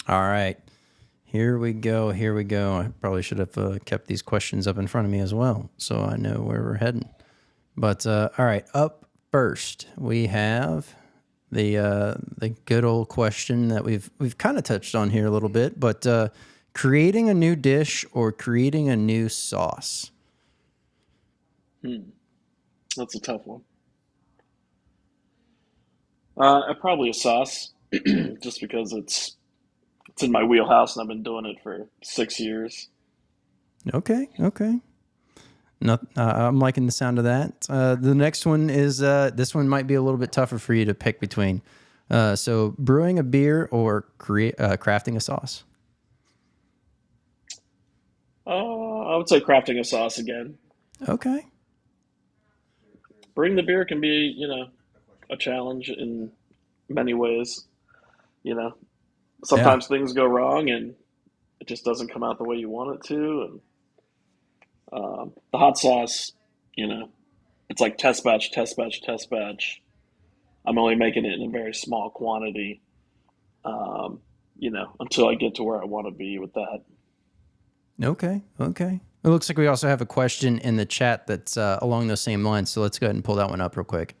All right. Here we go. Here we go. I probably should have kept these questions up in front of me as well, so I know where we're heading. But all right, up first we have the good old question that we've kind of touched on here a little bit, but creating a new dish or creating a new sauce. That's a tough one. Probably a sauce, just because it's in my wheelhouse and I've been doing it for 6 years. Okay. Okay. Not, I'm liking the sound of that. The next one is this one might be a little bit tougher for you to pick between. So brewing a beer crafting a sauce. I would say crafting a sauce again. Okay. Brewing the beer can be, a challenge in many ways. You know, Yeah. sometimes things go wrong and it just doesn't come out the way you want it to. And the hot sauce, you know, it's like test batch, test batch, test batch. I'm only making it in a very small quantity, until I get to where I want to be with that. Okay. Okay. It looks like we also have a question in the chat that's along those same lines. So let's go ahead and pull that one up real quick.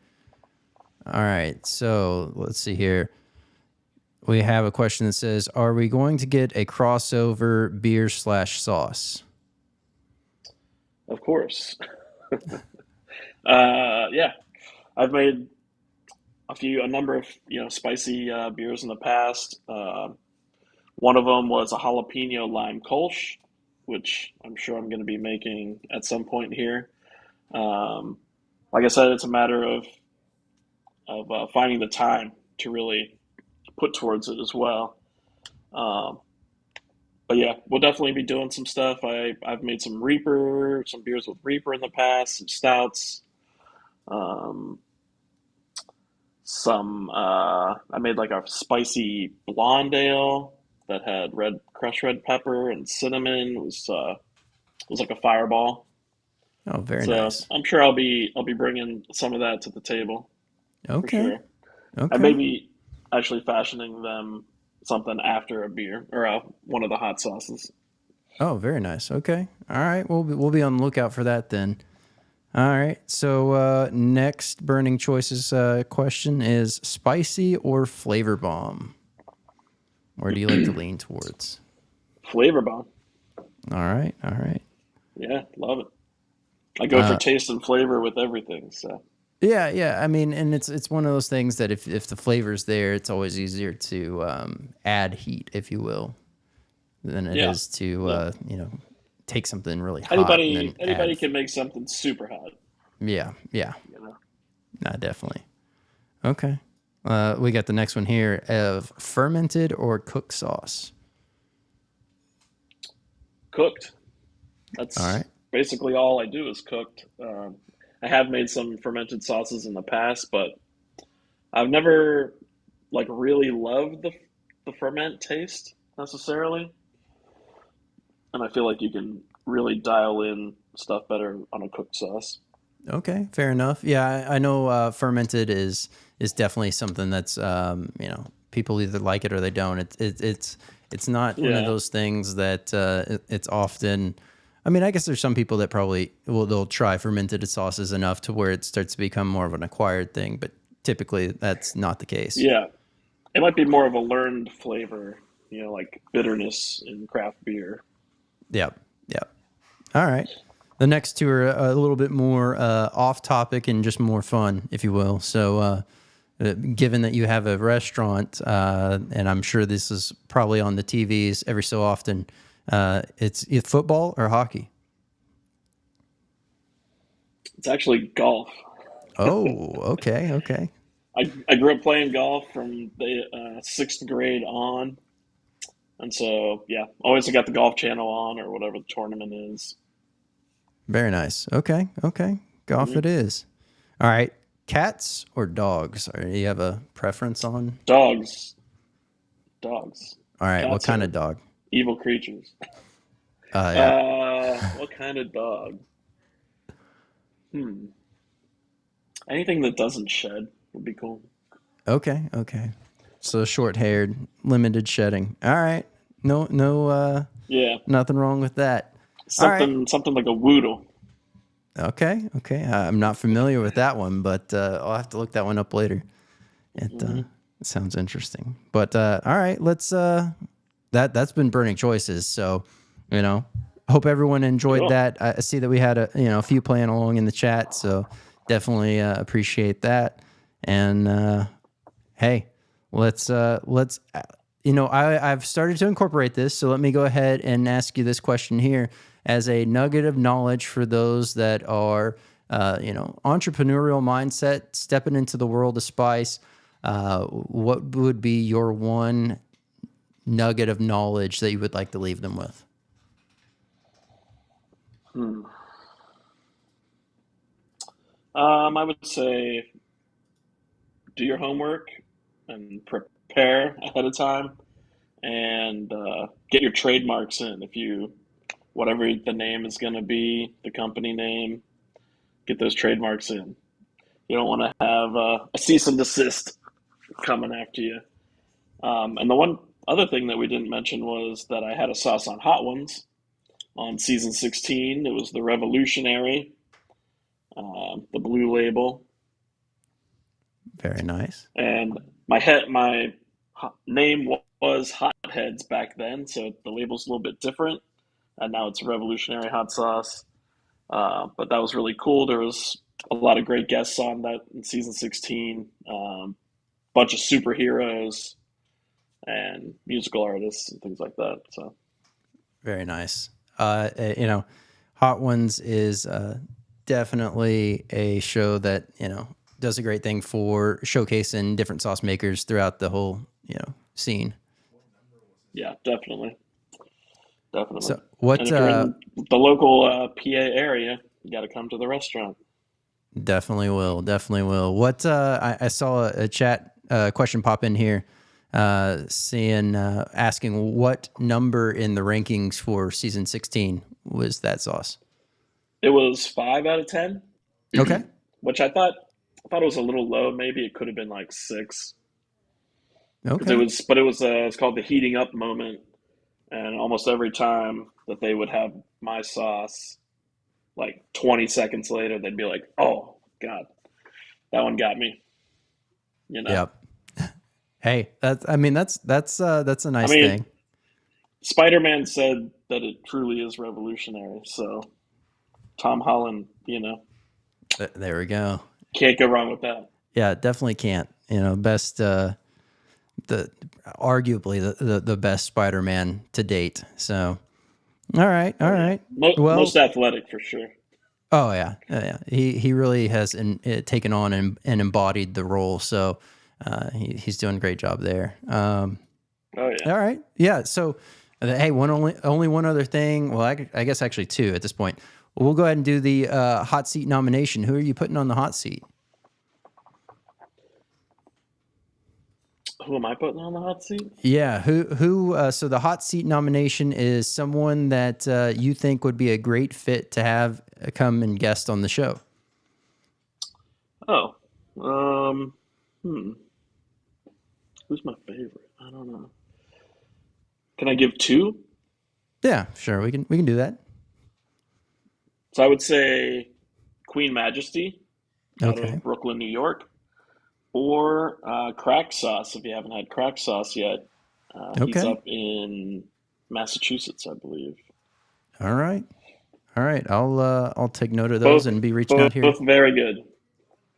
All right. So let's see here. We have a question that says, are we going to get a crossover beer/sauce? Of course. Yeah, I've made a number of spicy beers in the past. One of them was a jalapeno lime kolsch, which I'm sure I'm going to be making at some point here. Um, like I said, it's a matter of finding the time to really put towards it as well. Um, but yeah, we'll definitely be doing some stuff. I've made some beers with Reaper in the past, some stouts. Um, I made like a spicy blonde ale that had crushed red pepper and cinnamon. It was like a fireball. Oh, very So nice. I'm sure I'll be bringing some of that to the table for Okay. sure. And Okay. maybe actually fashioning them something after a beer or one of the hot sauces. Oh, very nice. Okay. All right. We'll be on the lookout for that then. All right. So next burning choices question is spicy or flavor bomb? Where do you like to lean towards? Flavor bomb. All right. All right. Yeah, love it. I go for Uh, taste and flavor with everything. So yeah, yeah. I mean, and it's one of those things that if the flavor's there, it's always easier to add heat, if you will, than it yeah, is to yeah. take something really hot and Anybody then anybody can make something super hot. Yeah, yeah. You know, Definitely. Okay. We got the next one here of fermented or cooked sauce. cooked. All That's right. basically all I do is cooked. I have made some fermented sauces in the past, but I've never like really loved the ferment taste necessarily. And I feel like you can really dial in stuff better on a cooked sauce. Okay, fair enough. Yeah, I know fermented is definitely something that's people either like it or they don't. It's not one of Yeah, those things that it's often. I mean, I guess there's some people that probably they'll try fermented sauces enough to where it starts to become more of an acquired thing, but typically that's not the case. yeah. It might be more of a learned flavor, like bitterness in craft beer. Yep. Yep. All right. The next two are a little bit more off topic and just more fun, if you will. So, given that you have a restaurant, and I'm sure this is probably on the TVs every so often, it's football or hockey? It's actually golf. Oh, okay. Okay. I grew up playing golf from the sixth grade on, and so yeah, always got the golf channel on or whatever the tournament is. Very nice. Okay. Okay. Golf Hmm. it is. All right. Cats or dogs? Or do you have a preference on? Dogs, dogs, All right. What cats kind of are dog? evil creatures. Yeah. What kind of dog? Hmm. Anything that doesn't shed would be cool. Okay, okay. So short haired, limited shedding. All right. No, no, Yeah, nothing wrong with that. All right. something like a woodle. Okay, okay. I'm not familiar with that one, but I'll have to look that one up later. Hmm. It sounds interesting. But all right, let's. That's been burning choices. So, you know, hope everyone enjoyed Cool. that. I see that we had a few playing along in the chat, so definitely appreciate that. And hey, let's I've started to incorporate this, so let me go ahead and ask you this question here as a nugget of knowledge for those that are entrepreneurial mindset, stepping into the world of spice. What would be your one nugget of knowledge that you would like to leave them with? Hmm. I would say do your homework and prepare ahead of time, and get your trademarks in. If you whatever the name is going to be, the company name, get those trademarks in. You don't want to have a cease and desist coming after you. And the one other thing that we didn't mention was that I had a sauce on Hot Ones on season 16. It was the Revolutionary, the blue label, Very nice. and my name was Hot Heads back then, so the label's a little bit different, and now it's Revolutionary Hot Sauce. But that was really cool. There was a lot of great guests on that in season 16. Bunch of superheroes and musical artists and things like that. So Very nice. You know, Hot Ones is definitely a show that, you know, does a great thing for showcasing different sauce makers throughout the whole, you know, scene. yeah, definitely, definitely. So what, And if you're in the local PA area, you got to come to the restaurant. definitely will, definitely will. What, I saw a chat question pop in here saying, asking what number in the rankings for season 16 was that sauce? It was 5 out of 10, Okay. which I thought it was a little low. Maybe it could have been like 6, because Okay. it's called the heating up moment, and almost every time that they would have my sauce, like 20 seconds later, they'd be like, "Oh God, that one got me." You know, Yep. Hey, that's a I nice mean, thing. Spider-Man said that it truly is revolutionary. So Tom Holland, There we go. can't go wrong with that. Yeah, definitely can't. You know, best the arguably the best Spider-Man to date. So, all right, all Oh yeah, right. Well, most athletic for sure. oh yeah, yeah. He really has taken on and embodied the role. So, he's doing a great job there. Oh yeah. All right, yeah. So, hey, only one other thing. Well, I guess actually two at this point. We'll go ahead and do the hot seat nomination. Who are you putting on the hot seat? Who am I putting on the hot seat? Yeah, who? So the hot seat nomination is someone that you think would be a great fit to have come and guest on the show. Oh, um, hmm. Who's my favorite? I don't know. Can I give two? Yeah, sure, we can do that. So I would say Queen Majesty out Okay, of Brooklyn, New York, or Crack Sauce if you haven't had Crack Sauce yet. He's okay, up in Massachusetts, I believe. all right, all right. I'll take note of those Both, and be reaching out both, here. both very good.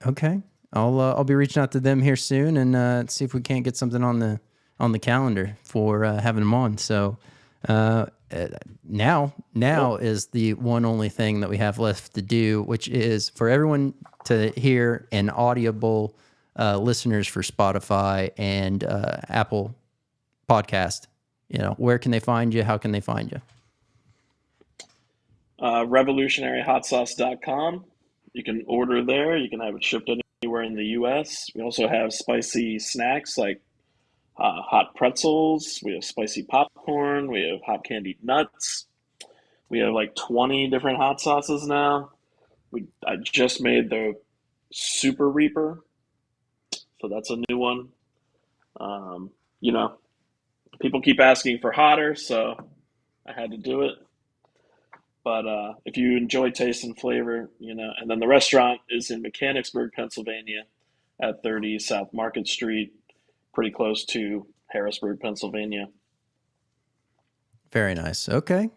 Okay, I'll be reaching out to them here soon and see if we can't get something on the calendar for having them on. So uh, now Cool. is the one only thing that we have left to do, which is for everyone to hear an audible listeners for Spotify and Apple Podcast. You know, where can they find you? How can they find you? Revolutionaryhotsauce.com. You can order there. You can have it shipped anywhere in the U.S. We also have spicy snacks like hot pretzels. We have spicy popcorn. We have hot candied nuts. We have like 20 different hot sauces now. I just made the Super Reaper, so that's a new one. Um, you know, people keep asking for hotter, so I had to do it. But if you enjoy taste and flavor, and then the restaurant is in Mechanicsburg, Pennsylvania, at 30 South Market Street, pretty close to Harrisburg, Pennsylvania. Very nice. Okay.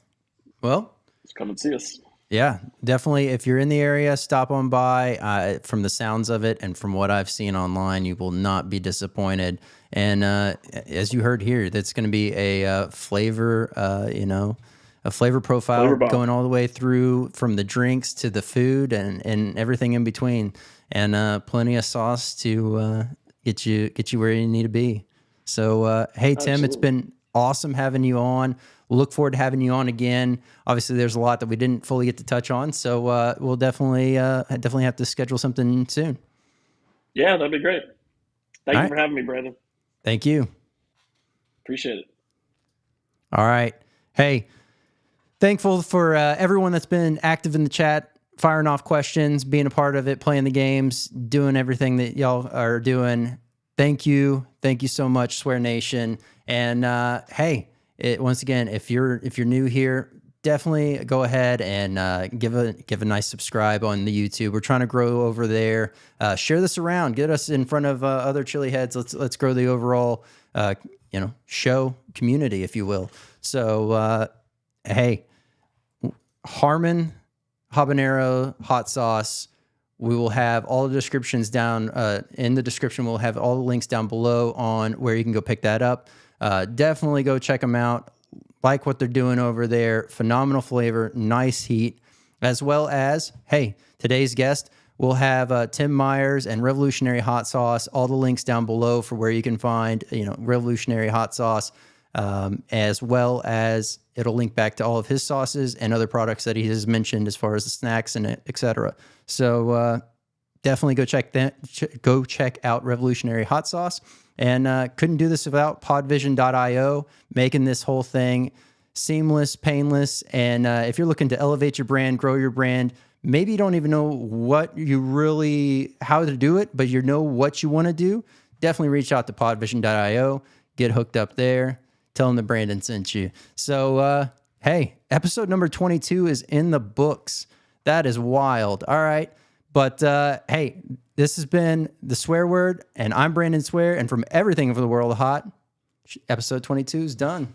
Well, Just come and see us. yeah, definitely. If you're in the area, stop on by. From the sounds of it and from what I've seen online, you will not be disappointed. And as you heard here, that's going to be a flavor, a flavor profile Flavor bomb. going all the way through from the drinks to the food and everything in between, and plenty of sauce to get you where you need to be. So, hey Tim, it's Absolutely. been awesome having you on. Look forward to having you on again. Obviously, there's a lot that we didn't fully get to touch on, so we'll definitely have to schedule something soon. Yeah, that'd be great. Thank All you right. for having me, Brandon. Thank you. Appreciate it. All right. Hey, thankful for everyone that's been active in the chat, firing off questions, being a part of it, playing the games, doing everything that y'all are doing. Thank you. Thank you so much, Swear Nation. And hey, once again, if you're new here, definitely go ahead and give a nice subscribe on the YouTube. We're trying to grow over there. Share this around. Get us in front of other chili heads. Let's grow the overall show community, if you will. So hey, Harman Habanero hot sauce. We will have all the descriptions down in the description. We'll have all the links down below on where you can go pick that up. Definitely go check them out. Like what they're doing over there. Phenomenal flavor, nice heat, as well as, hey, today's guest, we'll have Tim Myers and Revolutionary Hot Sauce. All the links down below for where you can find, Revolutionary Hot Sauce, as well as it'll link back to all of his sauces and other products that he has mentioned as far as the snacks and et cetera. So definitely go check out Revolutionary Hot Sauce. And couldn't do this without podvision.io, making this whole thing seamless, painless. And if you're looking to elevate your brand, grow your brand, maybe you don't even know how to do it, but you know what you want to do, definitely reach out to podvision.io, get hooked up there, tell them that Brandon sent you. So, hey, episode number 22 is in the books. That is wild. All right. But hey, this has been The Swear Word, and I'm Brandon Swear, and from everything for the world of hot, episode 22 is done.